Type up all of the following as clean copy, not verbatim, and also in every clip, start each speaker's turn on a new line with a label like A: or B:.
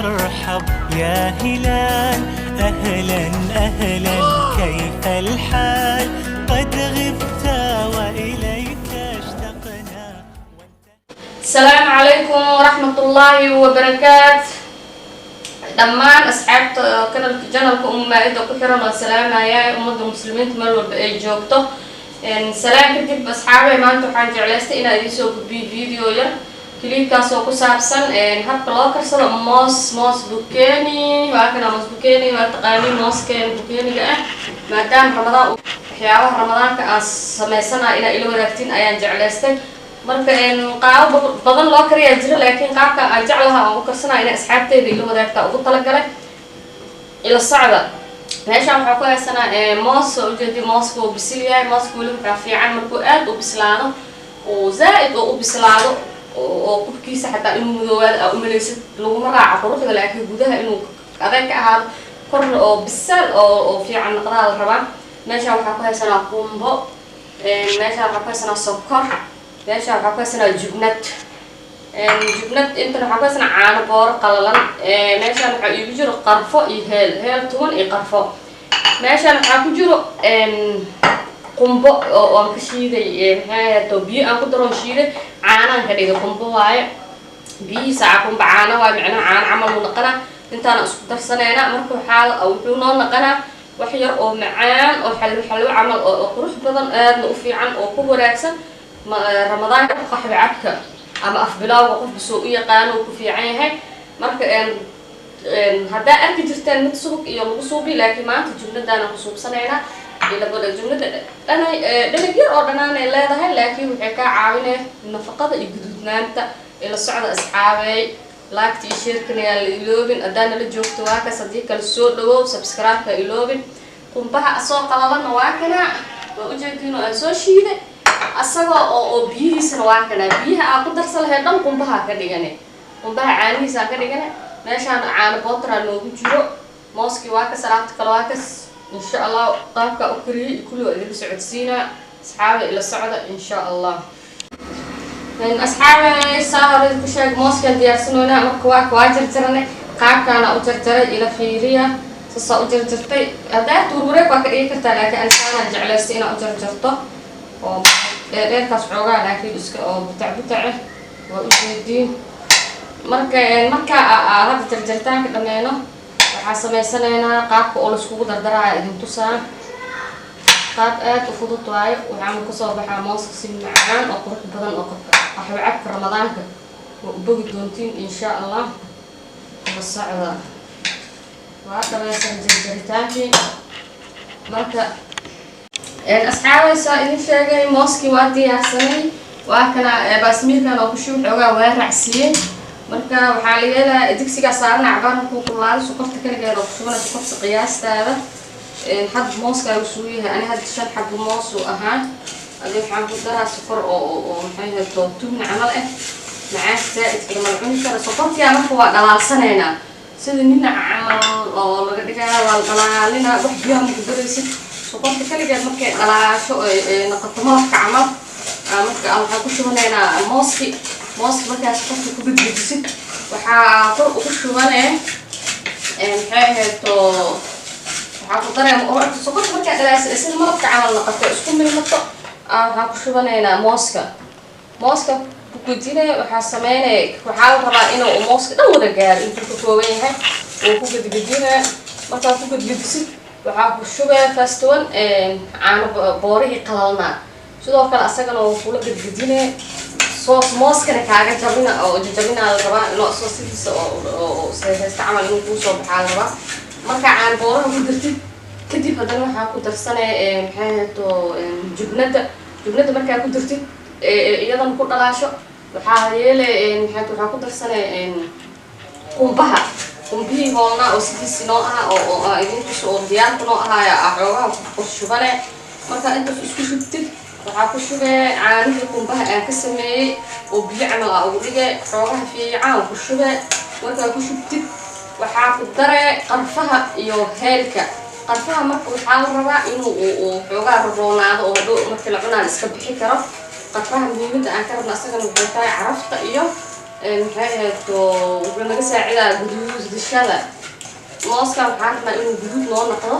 A: مرحب يا هلال أهلا أهلا كيف الحال قد غبت وإليك اشتقنا.
B: السلام عليكم ورحمة الله وبركاته. دمان أصحاب جنالك مائدة كحرا والسلام يا أمة المسلمين تملوا بأي جوبته. سلام كتب أصحابي ما أنتم حان جعلستي إن أديسو بفيديو يا كليب كاسو كسابسن هاب كلاكر سلا موس بوكيني وأكنا موس بوكيني وتقاني موس كان بوكيني جاه ما دام رمضان حياة رمضان كأسمسنا إلى وقتين أيام جعلستي marka qaab badan loo kariyaa jiro laakiin qaabka aan jeclahay oo karsana in asxaabteyda ilo wadaagta ugu talagalay ila socda meeshaan waxa ku haysanaa moos oo jeedi mooska oo bisil yahay mooska waliba fiican markuu aad u bislaado oo zaaid u bislaado oo kubkiisa xataa inuu madoowaado u malaysid lagu maraaca quruxda laakiin gudaha inuu adeeg ka ahaado kor oo bisal oo fiican noqdaa la rabaa meeshaan waxa ku haysanaa qumbo meeshaan waxa ku haysanaa sokor meeshaan waxaa ku haysanaa jubnad intana waxaa ku haysanaa caano booro qalalan meeshaan waxaa iigu jiro qarfo iyo heel tuban iyo qarfo meeshaan waxaa ku jiro qumbo oo aan ka shiiday maxaa biyo aan ku daroon shiiday caanaan ka dhigay qumbo waaye biyihiisa qumbo caano waaye macnaha caano camal uu naqanaa intaana isku darsanayna marka wuxuu noo naqanaa wax yar oo macaan oo xalwo camal oo qurux badan aadna u fiican oo ku wanaagsan رمضان قحبة عبكة أما أفبلاو وقف بسوق يقانو كفي عينها مرك هذا أكيد جرتين متسوق يوم بسوقي لكن ما تجمد أنا بسوق سنة إلا بدل جمد أنا كثير أردنا لا ده لكن وحكا عاونة النفقة يجدود نامتا إلى الصعد أصحابي لايك تيشيركني اللوبين أدانا للجوك تواكا صديق السود لو سبسكرايب كإلوبين قم بها أسوق على نواكنا وأجيكينو أسوشيده asaga oo biyihiisana waa kana biyaha aan ku darsan lahayn dhan qumbaha ka dhigane qumbaha caanihiisa ka dhigane meeshaan caano bootra loogu jiro mooski waa ka salaad kale waa ka insha Allah qaabka u kariyay kullu idin socodsiina asxaabi ila socda insha Allah asxaabi sahar ku sheeg mooska diyaarsanoona marka waa jarjarane qaabkana u jarjaray ila fiiriya soo u jarjartay hadaa tuurwareeg waa ka dhigi kartaa laakiin aan jeclaystay inaan u jarjarto oo dheerkaas xoogaa laakiin iska oo butac waa u jeedin marka hadda jarjartaanka dhammeeno waxaa sameysanaynaa qaabka oo la iskugu dardaraayo idin tusaa qaab aad u fudud waaye waxaanu kasoo baxaa mooska si macaan oo qurux badan oo qaxwo cabka ramadaanka waa u bogi doontiin insha Allah la socda waa dhammaysan jarjaritaankii marka أصحابي سائلين شيء موسكي وادي عسني وأكنا باسميرنا وكشوف حوجا وارعسين مركا وحاليا ديكسي صارنا عبارة كوكولار سكرت كنا جاي رقصونا سكرت قياس هذا حد موسكا وسويها أنا هاد الشاب حب موس وأهان أضيف عن قدرها سكر أو محيها توتون عمل معاه زائد في الملعون كذا سكرت يا مخوا على سنة سيدنا عمل أو لقينا والقلالنا واحد يوم كدرسي سكرت كل جد مركي على شو نقطة كعمل مركي أنا كشوفنا موسكي مركي سكرت كبد جديد وحاطر وكشوفنا حاجة تو حاطر أنا سكرت مركي على أساس مرة كعمل نقطة اسكون من النقطة كشوفنا موسكا كودينا وحاسمينه وحاول ربع إنه موسكا ده وده جار إنت كوكوينها وكود جدينا مركي كود جديد waxaa ku shubay fastoon caano boorihi qalalna sidoo kale asagana oo kula gadgadinay soos mooskana kaaga jabina oo jabina la rabaa inuu soosiisa oo saysta amal inuu ku soo baxaa la rabaa marka caano boorihi ku dirtid kadib hadana waxa ku darsanay maxay to jubnada marka ku dirtid iyadan ku dhalaasho waxa yeelay maxay waxa ku darsanay qumbaha قنبي هونا أو سيدي سنوها أو إذا كسر ديار كنوها يا أحوها وشوفنا مركا أنت في إسكو شفتك وحاكو شوفه عاني قنبها أنكسمي وبيعمل أو رجع حوها في عام وشوفه مركا كو شفتك وحاكو درع قرفها يو هالكا قرفها مركا وحاول ربع إنه وحوها الروناد أو دو مركا لعنا نسكبحي كرف قرفها مهمة أنكر ناسك نبغى عرفت إياه maxay wuxuu naga saacidaa guduudashada mooska waxaan rabnaa inuu guduud noo noqdo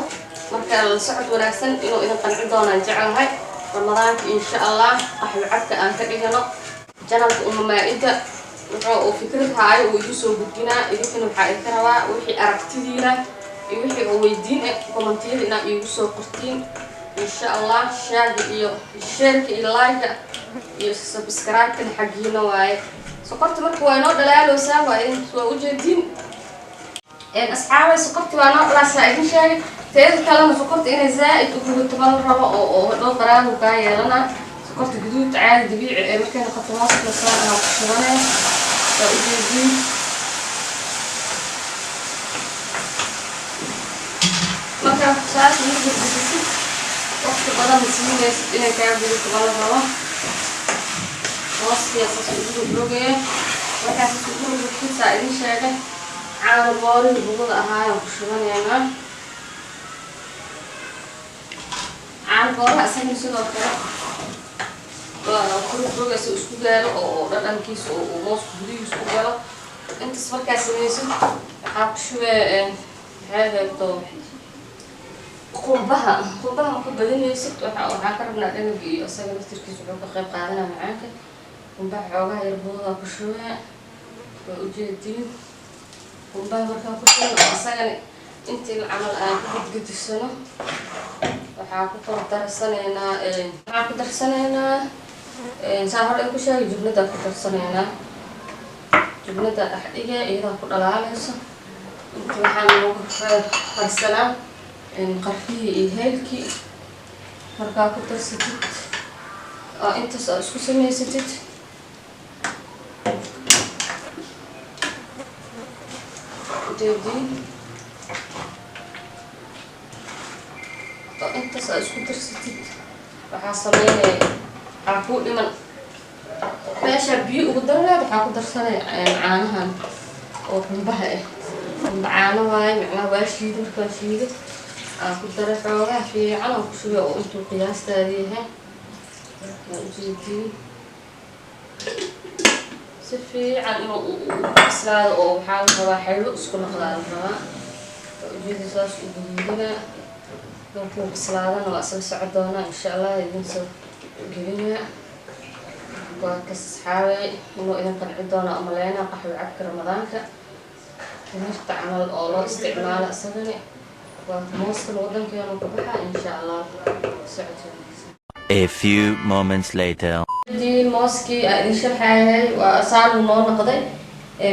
B: marka la socod wanaagsan inuu idin qanci doonaan jecelahay ramadaanka insha allah qaxwi cabka aan ka dhigano janalka Maa'ida wuxuu fikrad haayo uu igu soo gudbinaa idinkana waxaa idinka rabaa wixii aragtidiina iyo wixii oo weydiin kommentiyada inaad iigu soo qortiin insha allah share iyo like iyo subscribe kan xagiina waaye sokorta marka waa inoo dhalaaloosaa waa ujeedin asxaabay sokorta waa noo dhalaasaa idin sheegay teeda kalena sokorta inay zaa'id u gudato bal rabo oo dhow qaraabu kaa yeelana sokorta guduud caadi dabiici ee markay noqoto mooska saan aan ku shubanay waa ujeedin marka saas ugu gudbisid waqti badan siinaysid inay kaa gudato bal rabo mooskiya saas ugu rogaya markaas ugu rogtid saa idin sheegay caano boolihii bugada ahaayaan ku shubanaynaa caano boolaha isagana sidoo kale waa kurugasi isku gaalo oo dhadhankiisa oo moosku gudihiisa u galo intaas markaa samaysid waxaa ku shubee maxay reebto qumbaha ma ku badinaysid waxaa ka rabnaa dhanaga iyo isaga laftirkiisa wuxuu ka qayb qaadanaa macaanka qumbaha xoogaha yar bugada ku shubee waa ujeediin qumbaha markaa ku shubee oo isagana intii camal aan ku gudgudisano waxaa ku darsanaynaa saa hore ku sheegay jubnada ku darsanaynaa jubnada dhaxdhiga iyadaa ku dhalaalayso inta waxaan lagu qarsanaa qarfihii iyo heelkii markaa ku darsatid oo intaas aad isku samaysatid ujeediin oo intaas aad isku darsatid waxaa sameynaya waxaa kuu dhiman meesha biyo ugu daraleed waxaa ku darsanaya caanahan oo qumbaha ah qumba caano waaye macnaha waa shiido markaa shiido aan ku daray xoogaa fiican aan ku shubay oo intuu qiyaastaada yahay waa ujeediin si fiican inuu bislaado oo waxaa la rabaa xeelo isku noqdaa la rabaa waa ujeedi saas u guduudinaa markuu bislaadana waa isla socon doonaa insha allah idin soo gelinaa waa kas asxaabay inuu idin qanci doonaa umaleynaa qaxwi cabka ramadaanka timirta camal oo loo isticmaalo isagani waa mooskan wadankeenu ku baxa insha allah socod.
C: A few moments later.
B: mooskii aan idin sharxayay waa saanu noo noqday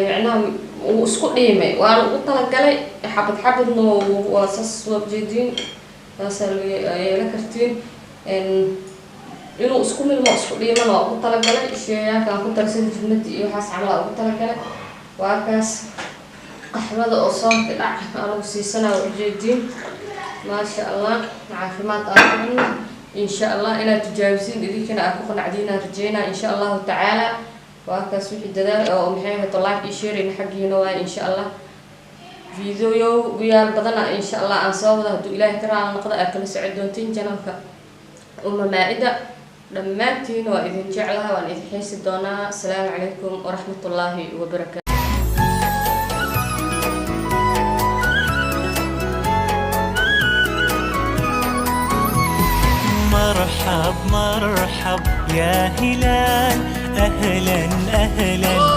B: macnaha uu isku dhiimay waana ugu talagalay xabadna waa saas waa ujeediin saasaa yeela kartiin inuu isku milmo isku dhiiman waa ugu talagalay sheeyaankaan ku darsan jubnada iyo waxaas camal ugu talagalay waa kaas qaxwada oo soonka dhac aanu siisanaa waa ujeediin maasha allah caafimaad aad insha allah inaad tijaabisiin idinkana aad ku qanacdiinaan rajeynaa insha allahu tacaala waa kaas wixii dadaal oo maxay ahayd like iyo share xaggiina waa insha allah video guyaal badana insha allah aan soo wada hadduu ilaahay ka raali noqdo aad kala socon doontiin janalka Maa'ida dhammaantiin waa idin jeclaha waan idin xiisi doonaa assalaamu calaykum waraxmatullaahi wabarakaatu.
A: مرحب يا هلال أهلا